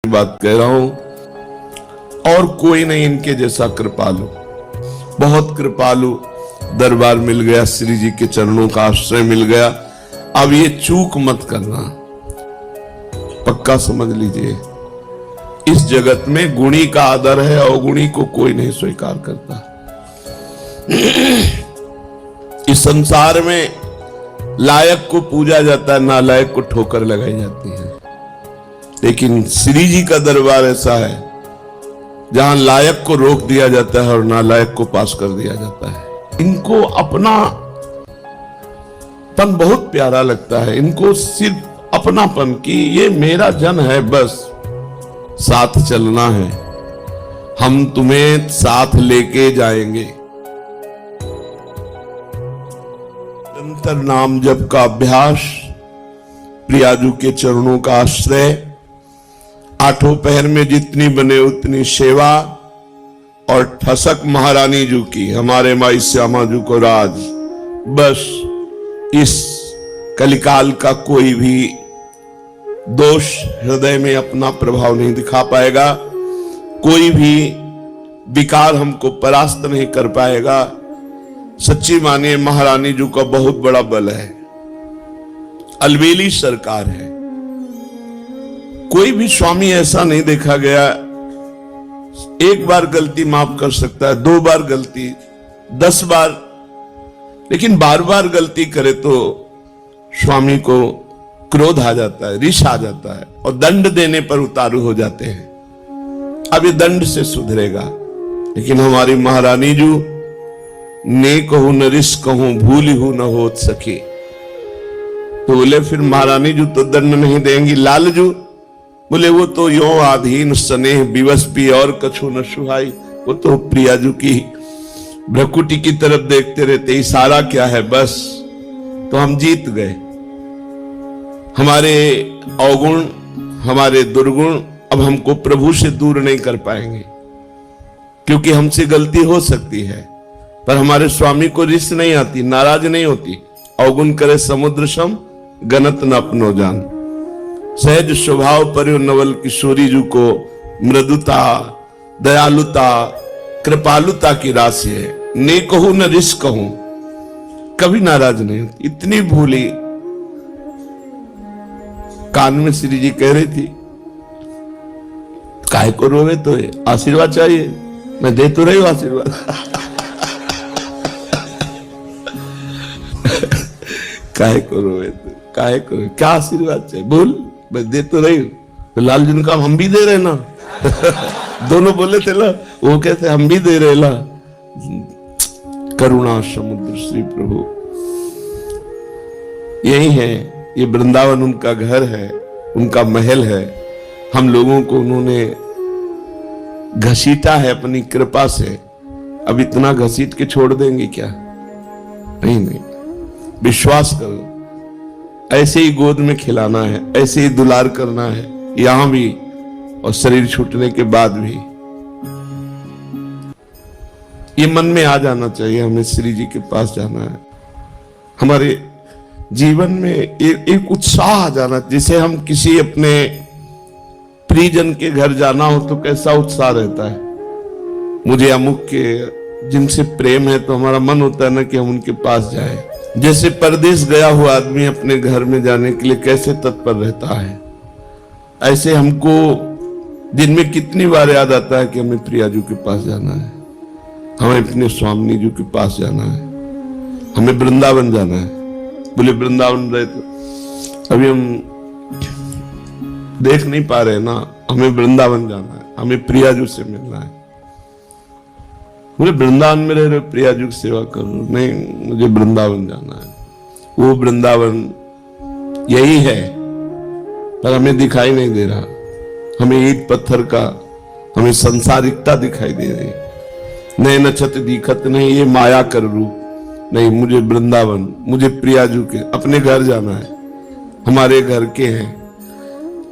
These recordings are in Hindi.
बात कह रहा हूं, और कोई नहीं इनके जैसा कृपालु। बहुत कृपालु दरबार मिल गया, श्री जी के चरणों का आश्रय मिल गया। अब ये चूक मत करना, पक्का समझ लीजिए, इस जगत में गुणी का आदर है, अवगुणी को कोई नहीं स्वीकार करता। इस संसार में लायक को पूजा जाता है, नालायक को ठोकर लगाई जाती है। लेकिन श्री जी का दरबार ऐसा है जहां लायक को रोक दिया जाता है और नालायक को पास कर दिया जाता है। इनको अपना पन बहुत प्यारा लगता है, इनको सिर्फ अपनापन कि ये मेरा जन है, बस साथ चलना है, हम तुम्हें साथ लेके जाएंगे। निरंतर नाम जप का अभ्यास, प्रियाजू के चरणों का आश्रय, आठों पहर में जितनी बने उतनी सेवा, और ठसक महारानी जू की, हमारे माई श्यामा जू को राज। बस इस कलिकाल का कोई भी दोष हृदय में अपना प्रभाव नहीं दिखा पाएगा, कोई भी विकार हमको परास्त नहीं कर पाएगा। सच्ची मानिए, महारानी जू का बहुत बड़ा बल है, अलबेली सरकार है। कोई भी स्वामी ऐसा नहीं देखा गया, एक बार गलती माफ कर सकता है, 2 बार गलती, 10 बार, लेकिन बार बार गलती करे तो स्वामी को क्रोध आ जाता है, रिश आ जाता है, और दंड देने पर उतारू हो जाते हैं। अब ये दंड से सुधरेगा। लेकिन हमारी महारानी जू, ने कहूं न रिश कहूं, भूल हूं न होत सके, तो बोले फिर महारानी जू तो दंड नहीं देंगी। लाल जू बोले वो तो यो आधीन स्नेह विवश भी और कछु न सुहाई, वो तो प्रियाजू की भ्रकुटी की तरफ देखते रहते, इशारा क्या है बस, तो हम जीत गए। हमारे अवगुण, हमारे दुर्गुण अब हमको प्रभु से दूर नहीं कर पाएंगे, क्योंकि हमसे गलती हो सकती है, पर हमारे स्वामी को रिस नहीं आती, नाराज नहीं होती। अवगुण करे समुद्र सम, गनत न अपनो जान। सहज स्वभाव पर नवल किशोरी जू को मृदुता, दयालुता, कृपालुता की राशि है। ने कहूं न रिस कहूं, कभी नाराज नहीं होती, इतनी भूली। कान में श्री जी कह रही थी, काहे को रोवे, तो आशीर्वाद चाहिए, मैं दे तो रही हूं आशीर्वाद। काहे को रोवे, तो काहे को, क्या आशीर्वाद चाहिए, बोल, मैं दे तो रही हूं। तो लाल जी ने कहा हम भी दे रहे ना। दोनों बोले थे ना, वो कहते हम भी दे रहे ना। करुणा समुद्र श्री प्रभु, यही है, ये वृंदावन उनका घर है, उनका महल है। हम लोगों को उन्होंने घसीटा है अपनी कृपा से। अब इतना घसीट के छोड़ देंगे क्या? नहीं नहीं, विश्वास करो, ऐसे ही गोद में खिलाना है, ऐसे ही दुलार करना है, यहां भी और शरीर छूटने के बाद भी। ये मन में आ जाना चाहिए, हमें श्री जी के पास जाना है। हमारे जीवन में एक उत्साह आ जाना, जिसे हम किसी अपने प्रियजन के घर जाना हो तो कैसा उत्साह रहता है। मुझे अमुक के जिनसे प्रेम है, तो हमारा मन होता है ना कि हम उनके पास जाए। जैसे परदेश गया हुआ आदमी अपने घर में जाने के लिए कैसे तत्पर रहता है, ऐसे हमको दिन में कितनी बार याद आता है कि हमें प्रियाजू के पास जाना है, हमें अपने स्वामी जी के पास जाना है, हमें वृंदावन जाना है। बोले वृंदावन रहे तो अभी हम देख नहीं पा रहे ना, हमें वृंदावन जाना है, हमें प्रियाजू से मिलना है। मुझे वृंदावन में रह रहे प्रियाजू की सेवा करो, नहीं मुझे वृंदावन जाना है। वो वृंदावन यही है, पर हमें दिखाई नहीं दे रहा। हमें ईंट पत्थर का, हमें संसारिकता दिखाई दे रही। नए नक्षत्र दिखत नहीं, ये माया कर रूप नहीं। मुझे वृंदावन, मुझे प्रियाजू के अपने घर जाना है। हमारे घर के हैं,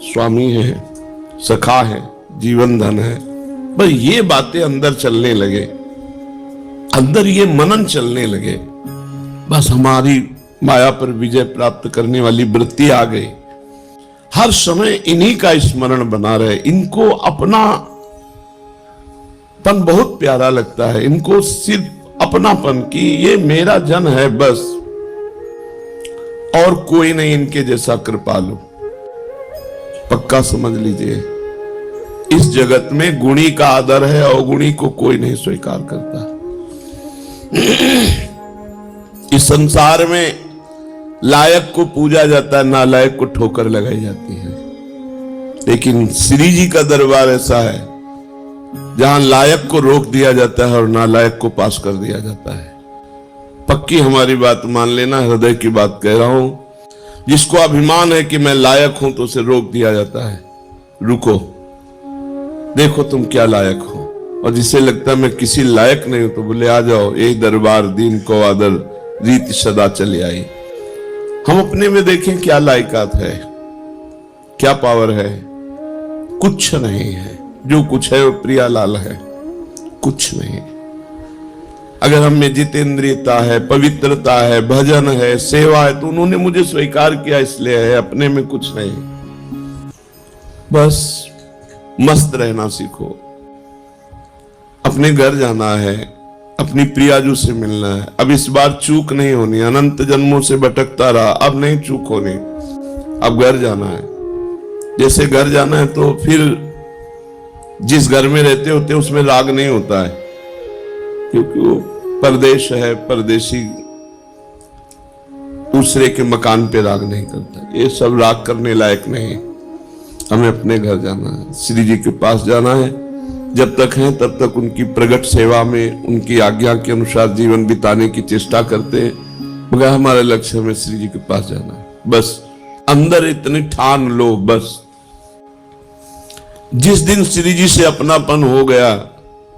स्वामी हैं, सखा है, जीवन धन है। बस ये बातें अंदर चलने लगे, अंदर ये मनन चलने लगे, बस हमारी माया पर विजय प्राप्त करने वाली वृत्ति आ गई। हर समय इन्हीं का स्मरण बना रहे। इनको अपनापन बहुत प्यारा लगता है, इनको सिर्फ अपनापन की ये मेरा जन है बस, और कोई नहीं इनके जैसा कृपालु। पक्का समझ लीजिए, इस जगत में गुणी का आदर है, अवगुणी को कोई नहीं स्वीकार करता। इस संसार में लायक को पूजा जाता है, नालायक को ठोकर लगाई जाती है। लेकिन श्री जी का दरबार ऐसा है जहां लायक को रोक दिया जाता है और नालायक को पास कर दिया जाता है। पक्की हमारी बात मान लेना, हृदय की बात कह रहा हूं। जिसको अभिमान है कि मैं लायक हूं तो उसे रोक दिया जाता है, रुको देखो तुम क्या लायक हो। और जिसे लगता है मैं किसी लायक नहीं हूं तो बोले आ जाओ, एक दरबार दीन को आदर रीत सदा चली आई। हम अपने में देखें क्या लायकात है, क्या पावर है। कुछ नहीं है, जो कुछ है वो प्रियालाल है, कुछ नहीं। अगर हम में जितेंद्रियता है, पवित्रता है, भजन है, सेवा है, तो उन्होंने मुझे स्वीकार किया इसलिए है, अपने में कुछ नहीं। बस मस्त रहना सीखो। अपने घर जाना है, अपनी प्रियाजू से मिलना है। अब इस बार चूक नहीं होनी, अनंत जन्मों से भटकता रहा, अब नहीं चूक होनी। अब घर जाना है। जैसे घर जाना है तो फिर जिस घर में रहते होते उसमें राग नहीं होता है, क्योंकि वो परदेश है, परदेशी दूसरे के मकान पे राग नहीं करता। ये सब राग करने लायक नहीं। हमें अपने घर जाना है, श्री जी के पास जाना है। जब तक हैं तब तक उनकी प्रगट सेवा में, उनकी आज्ञा के अनुसार जीवन बिताने की चेष्टा करते हैं, मगर हमारा लक्ष्य हमें श्री जी के पास जाना है। बस अंदर इतनी ठान लो, बस जिस दिन श्री जी से अपनापन हो गया,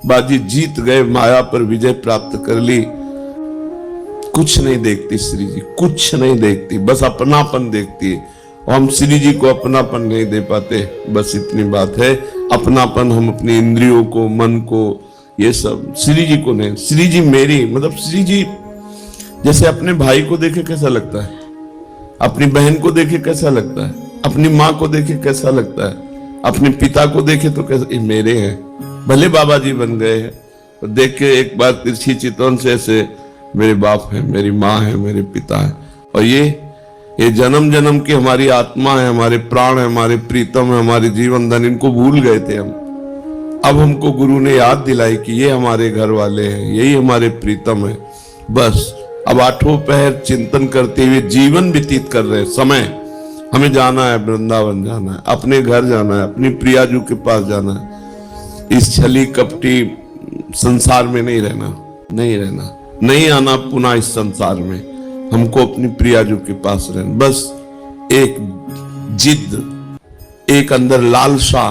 बाजी जीत गए, माया पर विजय प्राप्त कर ली। कुछ नहीं देखती श्री जी, कुछ नहीं देखती, बस अपनापन देखती है। और हम श्री जी को अपनापन नहीं दे पाते, बस इतनी बात है। अपनापन हम अपनी इंद्रियों को, मन को, ये सब, श्री जी को नहीं। श्री जी मेरी, मतलब श्री जी जैसे अपने भाई को देखे कैसा लगता है, अपनी बहन को देखे कैसा लगता है, अपनी माँ को देखे कैसा लगता है, अपने पिता को देखे तो कैसा, ये मेरे हैं। भले बाबा जी बन गए हैं, तो देख के एक बार तिरछी चितवन से ऐसे मेरे बाप है, मेरी माँ है, मेरे पिता है। और ये जन्म जन्म की हमारी आत्मा है, हमारे प्राण है, हमारे प्रीतम है, हमारे जीवन धन, इनको भूल गए थे हम। अब हमको गुरु ने याद दिलाई कि ये हमारे घर वाले हैं, यही हमारे प्रीतम है। बस अब आठों पहर चिंतन करते हुए जीवन व्यतीत कर रहे हैं। समय हमें जाना है, वृंदावन जाना है, अपने घर जाना है, अपनी प्रियाजू के पास जाना है। इस छली कपटी संसार में नहीं रहना, नहीं रहना, नहीं आना पुनः इस संसार में। हमको अपनी प्रियाजू के पास रहना। बस एक जिद, एक अंदर लालसा,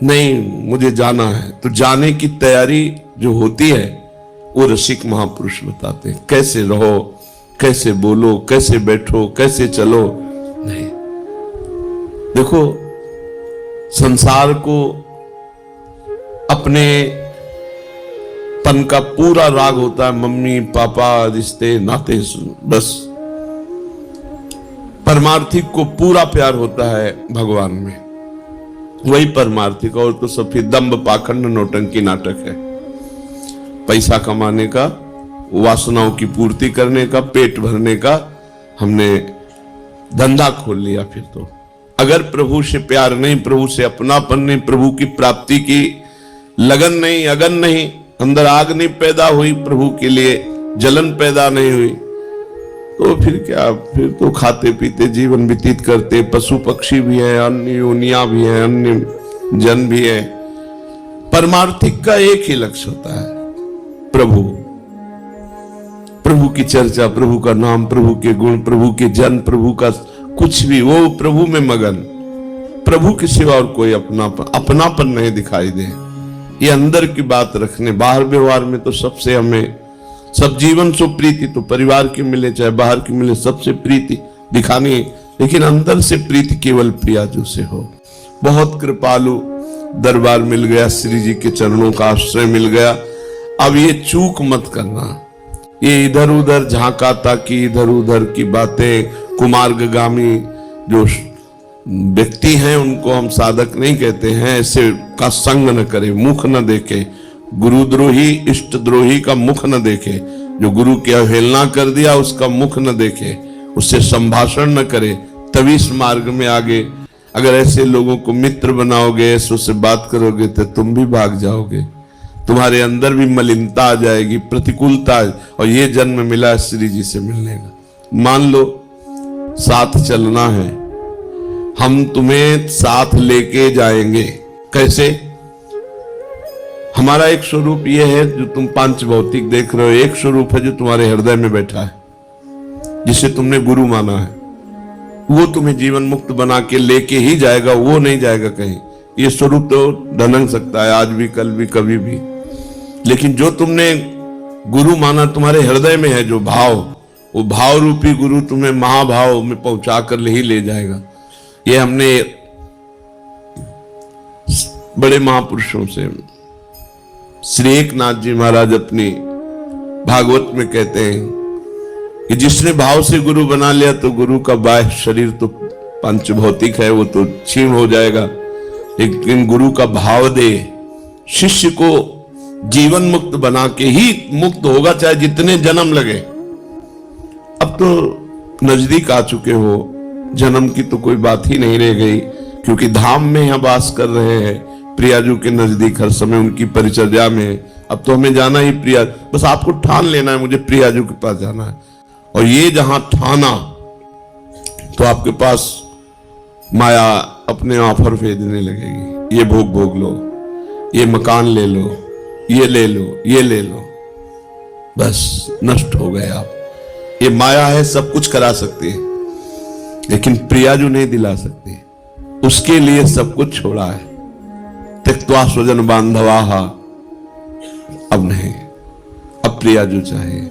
नहीं मुझे जाना है, तो जाने की तैयारी जो होती है वो रसिक महापुरुष बताते हैं। कैसे रहो, कैसे बोलो, कैसे बैठो, कैसे चलो। नहीं, देखो संसार को अपने पन का पूरा राग होता है, मम्मी पापा, रिश्ते नाते, बस परमार्थिक को पूरा प्यार होता है भगवान में, वही परमार्थिक। और तो सब फिर दंभ पाखंड नौटंकी नाटक है। पैसा कमाने का, वासनाओं की पूर्ति करने का, पेट भरने का हमने धंधा खोल लिया। फिर तो अगर प्रभु से प्यार नहीं, प्रभु से अपनापन नहीं, प्रभु की प्राप्ति की लगन नहीं, अगन नहीं, अंदर आग नहीं पैदा हुई, प्रभु के लिए जलन पैदा नहीं हुई, तो फिर क्या, फिर तो खाते पीते जीवन व्यतीत करते। पशु पक्षी भी है, अन्य योनिया भी है, अन्य जन भी है। परमार्थिक का एक ही लक्ष्य होता है, प्रभु, प्रभु की चर्चा, प्रभु का नाम, प्रभु के गुण, प्रभु के जन, प्रभु का कुछ भी, वो प्रभु में मगन। प्रभु के सिवा और कोई अपनापन नहीं दिखाई दे। ये अंदर की बात रखने, बाहर व्यवहार में तो सबसे हमें, सब जीवन सो प्रीति, तो परिवार की मिले चाहे बाहर की मिले, सबसे प्रीति दिखानी है, लेकिन अंदर से प्रीति केवल प्रियाजू से हो। बहुत कृपालु दरबार मिल गया, श्री जी के चरणों का आश्रय मिल गया। अब ये चूक मत करना, ये इधर उधर झांका ताकि, इधर उधर की बातें, कुमार्गगामी जो व्यक्ति हैं उनको हम साधक नहीं कहते हैं। ऐसे का संग न करे, मुख न देखे, गुरुद्रोही इष्ट द्रोही का मुख न देखे, जो गुरु की अवहेलना कर दिया उसका मुख न देखे, उससे संभाषण न करे, तभी इस मार्ग में आगे। अगर ऐसे लोगों को मित्र बनाओगे, ऐसे उससे बात करोगे तो तुम भी भाग जाओगे, तुम्हारे अंदर भी मलिनता आ जाएगी, प्रतिकूलता। और ये जन्म मिला श्री जी से मिलने का। मान लो साथ चलना है, हम तुम्हें साथ लेके जाएंगे। कैसे? हमारा एक स्वरूप यह है जो तुम पांच भौतिक देख रहे हो, एक स्वरूप है जो तुम्हारे हृदय में बैठा है, जिसे तुमने गुरु माना है। वो तुम्हें जीवन मुक्त बना के लेके ही जाएगा, वो नहीं जाएगा कहीं। ये स्वरूप तो ढनक सकता है आज भी, कल भी, कभी भी, लेकिन जो तुमने गुरु माना तुम्हारे हृदय में है जो भाव, वो भाव रूपी गुरु तुम्हें महाभाव में पहुंचा कर ही ले जाएगा। ये हमने बड़े महापुरुषों से, श्री एकनाथ जी महाराज अपनी भागवत में कहते हैं कि जिसने भाव से गुरु बना लिया तो गुरु का बाह्य शरीर तो पंचभौतिक है, वो तो क्षीण हो जाएगा, लेकिन गुरु का भाव दे शिष्य को जीवन मुक्त बना के ही मुक्त होगा, चाहे जितने जन्म लगे। अब तो नजदीक आ चुके हो, जन्म की तो कोई बात ही नहीं रह गई, क्योंकि धाम में यहां वास कर रहे हैं, प्रियाजू के नजदीक हर समय उनकी परिचर्या में। अब तो हमें जाना ही प्रिया, बस आपको ठान लेना है मुझे प्रियाजू के पास जाना है। और ये जहां ठाना तो आपके पास माया अपने ऑफर भेजने लगेगी, ये भोग भोग लो, ये मकान ले लो, ये ले लो, ये ले लो, बस नष्ट हो गए आप। ये माया है, सब कुछ करा सकती है, लेकिन प्रियाजू नहीं दिला सकती। उसके लिए सब कुछ छोड़ा है। त्यक्त्वा स्वजन बांधवाहा, अब नहीं, अब प्रियाजू चाहिए।